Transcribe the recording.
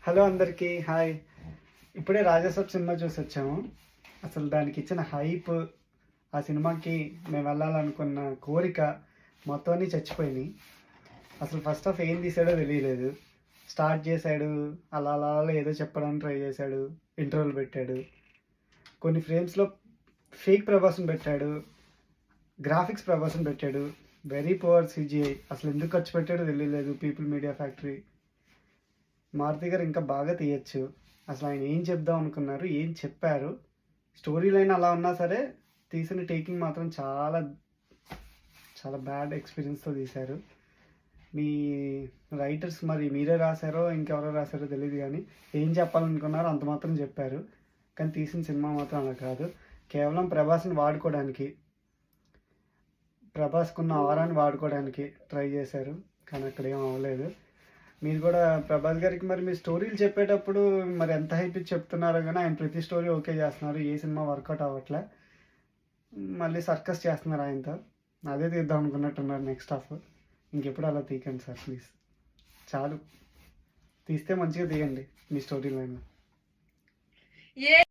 Hello అందరికీ hi. ఇప్పుడే Raja Saab cinema చూసి వచ్చాము. అసలు దానికి ఇచ్చిన హైప్, ఆ సినిమాకి మేము వెళ్ళాలనుకున్న కోరిక మొత్తం అన్నీ చచ్చిపోయినాయి. అసలు ఫస్ట్ ఆఫ్ ఏం తీసాడో తెలియలేదు. స్టార్ట్ చేశాడు, అలా అలా అలా ఏదో చెప్పడానికి ట్రై చేశాడు, ఇంటర్వ్యూలు పెట్టాడు, కొన్ని ఫ్రేమ్స్లో ఫేక్ ప్రభాస్ని పెట్టాడు, గ్రాఫిక్స్ ప్రభాస్ని పెట్టాడు, వెరీ పువర్ సిజిఐ. అసలు ఎందుకు ఖర్చు పెట్టాడో తెలియలేదు. పీపుల్ మీడియా ఫ్యాక్టరీ మారుతి గారు ఇంకా బాగా తీయచ్చు. అసలు ఆయన ఏం చెప్దాం అనుకున్నారు, ఏం చెప్పారు, స్టోరీ లైన్ అలా ఉన్నా సరే తీసిన టేకింగ్ మాత్రం చాలా చాలా బ్యాడ్ ఎక్స్పీరియన్స్తో తీశారు. మీ రైటర్స్ మరి మీరే రాశారో ఇంకెవరో రాశారో తెలియదు, కానీ ఏం చెప్పాలనుకున్నారో అంత మాత్రం చెప్పారు. కానీ తీసిన సినిమా మాత్రం అలా కాదు. కేవలం ప్రభాస్ని వాడుకోవడానికి, ప్రభాస్కున్న ఆరాన్ని వాడుకోవడానికి ట్రై చేశారు, కానీ అక్కడ ఏం అవ్వలేదు. మీరు కూడా ప్రభాస్ గారికి మరి మీ స్టోరీలు చెప్పేటప్పుడు మరి ఎంత హైప్ ఇచ్చి చెప్తున్నారో, కానీ ఆయన ప్రతి స్టోరీ ఓకే చేస్తున్నారు, ఏ సినిమా వర్కౌట్ అవ్వట్లే. మళ్ళీ సర్కస్ చేస్తున్నారు ఆయనతో. అదే తీద్దాం అనుకున్నట్టున్నారు నెక్స్ట్ హాఫ్. ఇంకెప్పుడు అలా తీయకండి సార్ ప్లీజ్. చాలు, తీస్తే మంచిగా తీయండి మీ స్టోరీ లైన్.